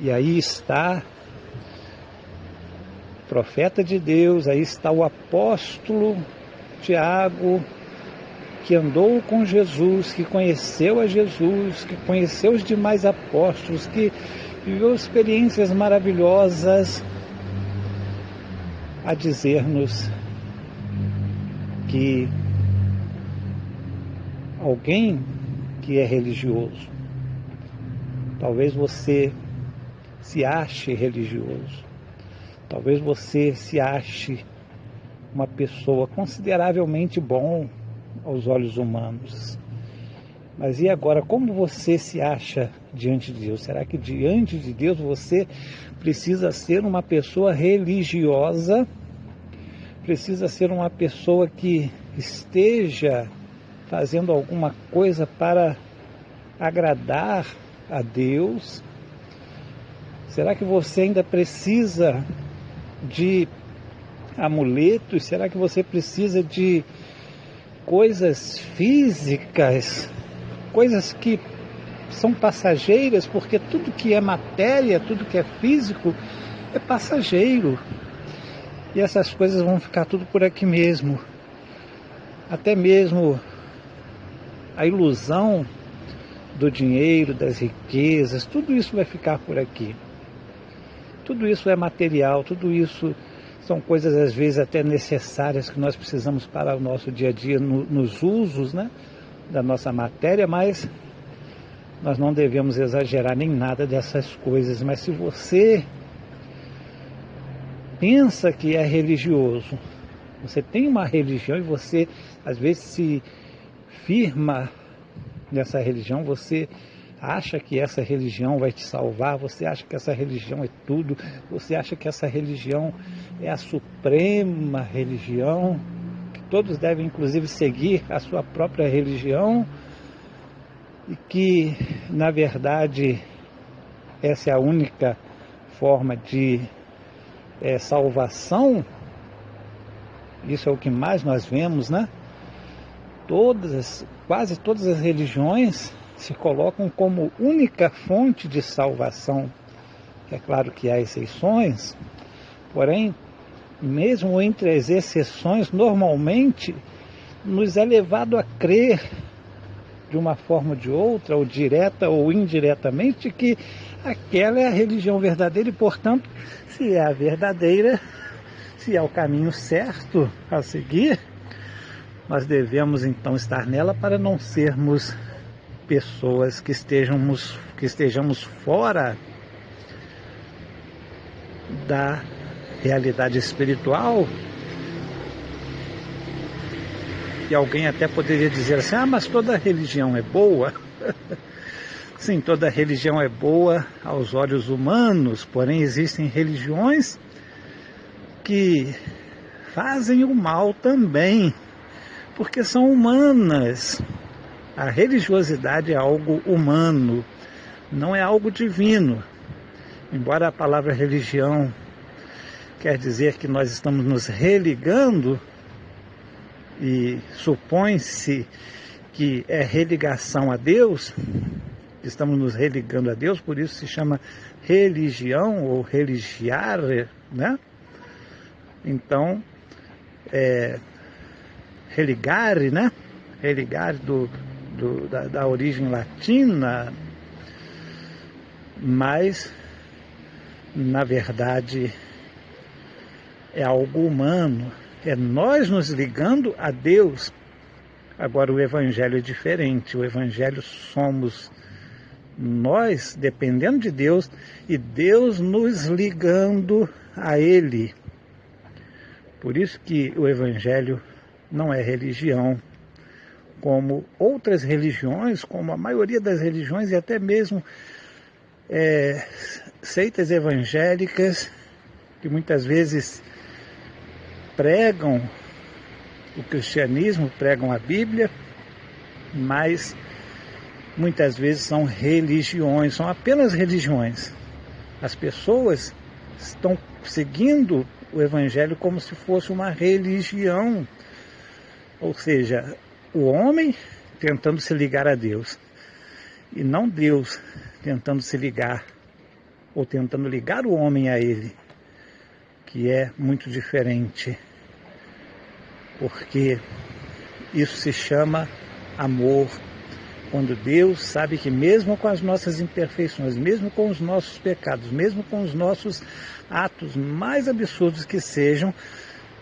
E aí está o profeta de Deus, aí está o apóstolo Tiago, que andou com Jesus, que conheceu a Jesus, que conheceu os demais apóstolos, que viveu experiências maravilhosas, a dizer-nos que alguém que é religioso, talvez você se ache religioso, talvez você se ache uma pessoa consideravelmente bom aos olhos humanos. Mas e agora, como você se acha diante de Deus? Será que diante de Deus você precisa ser uma pessoa religiosa? Precisa ser uma pessoa que esteja fazendo alguma coisa para agradar a Deus? Será que você ainda precisa de amuletos? Será que você precisa de coisas físicas, coisas que são passageiras? Porque tudo que é matéria, tudo que é físico é passageiro. E essas coisas vão ficar tudo por aqui mesmo. Até mesmo a ilusão do dinheiro, das riquezas, tudo isso vai ficar por aqui. Tudo isso é material, tudo isso são coisas às vezes até necessárias que nós precisamos para o nosso dia a dia, nos usos, né, da nossa matéria, mas nós não devemos exagerar nem nada dessas coisas. Mas se você pensa que é religioso, você tem uma religião e você às vezes se firma nessa religião, você acha que essa religião vai te salvar, você acha que essa religião é tudo, você acha que essa religião é a suprema religião, que todos devem inclusive seguir a sua própria religião, e que na verdade essa é a única forma de salvação. Isso é o que mais nós vemos, né? Quase todas as religiões se colocam como única fonte de salvação. É claro que há exceções, porém, mesmo entre as exceções, normalmente nos é levado a crer de uma forma ou de outra, ou direta ou indiretamente, que aquela é a religião verdadeira e, portanto, se é a verdadeira, se é o caminho certo a seguir, nós devemos então estar nela para não sermos pessoas que estejamos fora da realidade espiritual. E alguém até poderia dizer assim: mas toda religião é boa. Sim, toda religião é boa aos olhos humanos, porém existem religiões que fazem o mal também, porque são humanas. A religiosidade é algo humano, não é algo divino. Embora a palavra religião quer dizer que nós estamos nos religando, e supõe-se que é religação a Deus, estamos nos religando a Deus, por isso se chama religião ou religiar, né? Então, religare, né? Religare da origem latina, mas na verdade é algo humano, é nós nos ligando a Deus. Agora o Evangelho é diferente, o Evangelho somos nós dependendo de Deus e Deus nos ligando a Ele. Por isso que o Evangelho não é religião, como outras religiões, como a maioria das religiões e até mesmo seitas evangélicas, que muitas vezes pregam o cristianismo, pregam a Bíblia, mas muitas vezes são religiões, são apenas religiões. As pessoas estão seguindo o Evangelho como se fosse uma religião, ou seja, o homem tentando se ligar a Deus, e não Deus tentando se ligar ou tentando ligar o homem a ele, que é muito diferente, porque isso se chama amor. Quando Deus sabe que mesmo com as nossas imperfeições, mesmo com os nossos pecados, mesmo com os nossos atos mais absurdos que sejam,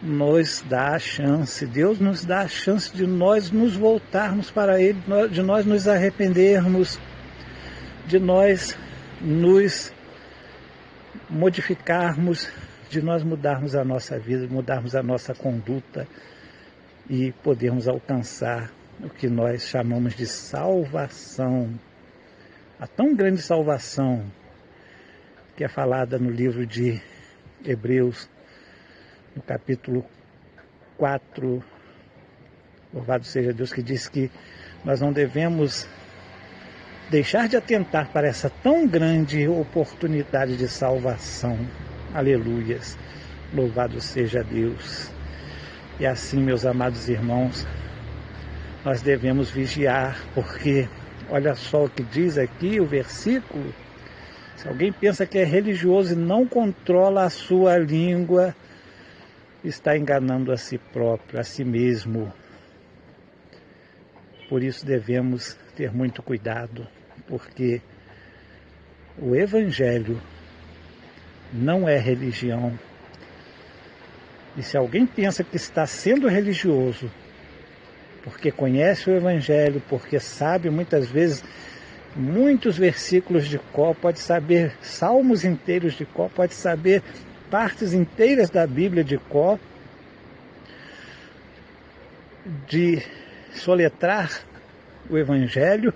nos dá a chance, Deus nos dá a chance de nós nos voltarmos para Ele, de nós nos arrependermos, de nós nos modificarmos, de nós mudarmos a nossa vida, mudarmos a nossa conduta e podermos alcançar o que nós chamamos de salvação. A tão grande salvação que é falada no livro de Hebreus, no capítulo 4, louvado seja Deus, que diz que nós não devemos deixar de atentar para essa tão grande oportunidade de salvação. Aleluias, louvado seja Deus. E assim, meus amados irmãos, nós devemos vigiar, porque olha só o que diz aqui o versículo. Se alguém pensa que é religioso e não controla a sua língua, está enganando a si próprio, a si mesmo. Por isso devemos ter muito cuidado, porque o Evangelho não é religião. E se alguém pensa que está sendo religioso, porque conhece o Evangelho, porque sabe muitas vezes muitos versículos de cor, pode saber salmos inteiros de cor, pode saber partes inteiras da Bíblia de cor, de soletrar o Evangelho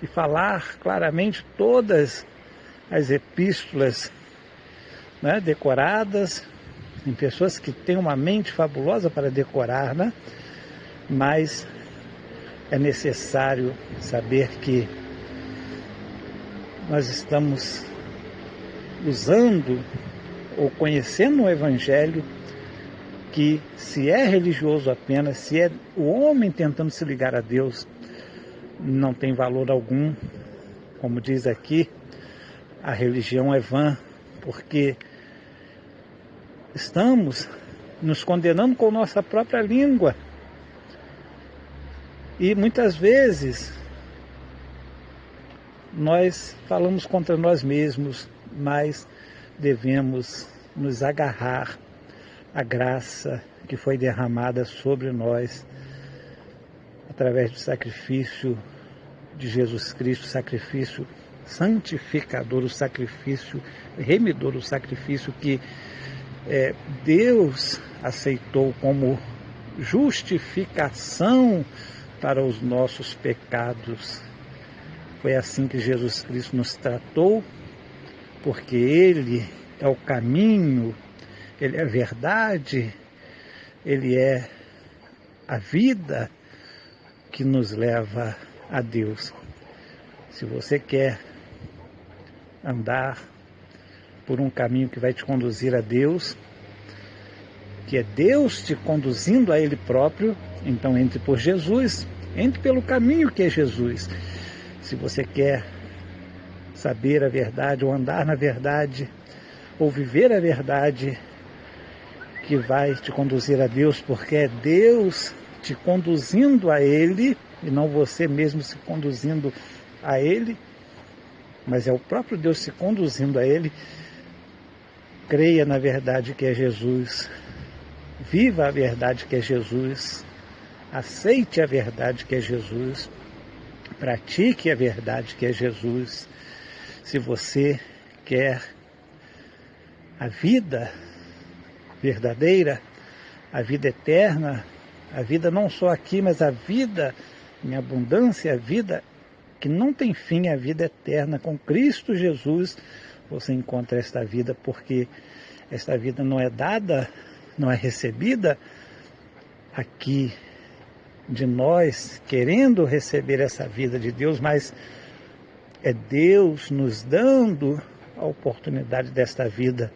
e falar claramente todas as epístolas, né, decoradas, em pessoas que têm uma mente fabulosa para decorar, né? Mas é necessário saber que nós estamos usando ou conhecendo um Evangelho que, se é religioso apenas, se é o homem tentando se ligar a Deus, não tem valor algum. Como diz aqui, a religião é vã, porque estamos nos condenando com nossa própria língua. E muitas vezes nós falamos contra nós mesmos, mas devemos nos agarrar à graça que foi derramada sobre nós através do sacrifício de Jesus Cristo, sacrifício santificador, o sacrifício remidor, o sacrifício que Deus aceitou como justificação para os nossos pecados. Foi assim que Jesus Cristo nos tratou, porque Ele é o caminho, Ele é a verdade, Ele é a vida que nos leva a Deus. Se você quer andar por um caminho que vai te conduzir a Deus, que é Deus te conduzindo a Ele próprio, então entre por Jesus, entre pelo caminho que é Jesus. Se você quer saber a verdade, ou andar na verdade, ou viver a verdade que vai te conduzir a Deus, porque é Deus te conduzindo a Ele, e não você mesmo se conduzindo a Ele, mas é o próprio Deus se conduzindo a Ele. Creia na verdade que é Jesus, viva a verdade que é Jesus, aceite a verdade que é Jesus, pratique a verdade que é Jesus. Se você quer a vida verdadeira, a vida eterna, a vida não só aqui, mas a vida em abundância, a vida que não tem fim, a vida eterna com Cristo Jesus, você encontra esta vida, porque esta vida não é dada, não é recebida aqui de nós querendo receber essa vida de Deus, mas é Deus nos dando a oportunidade desta vida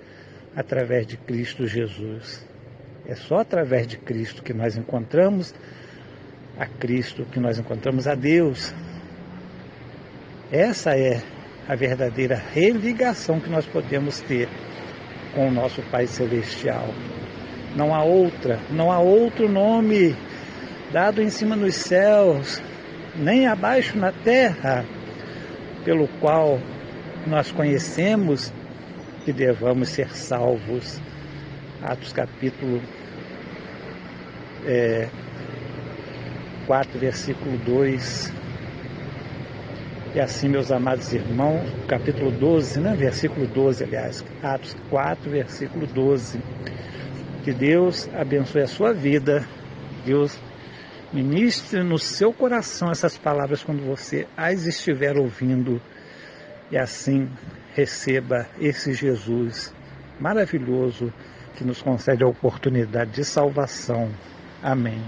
através de Cristo Jesus. É só através de Cristo que nós encontramos a Cristo, que nós encontramos a Deus. Essa é a verdadeira religação que nós podemos ter com o nosso Pai Celestial. Não há outro nome dado em cima nos céus, nem abaixo na terra, pelo qual nós conhecemos que devamos ser salvos. Atos capítulo 4, versículo 2. E assim, meus amados irmãos, capítulo 12, versículo 12, aliás, Atos 4, versículo 12. Que Deus abençoe a sua vida, Deus ministre no seu coração essas palavras quando você as estiver ouvindo, e assim receba esse Jesus maravilhoso que nos concede a oportunidade de salvação. Amém.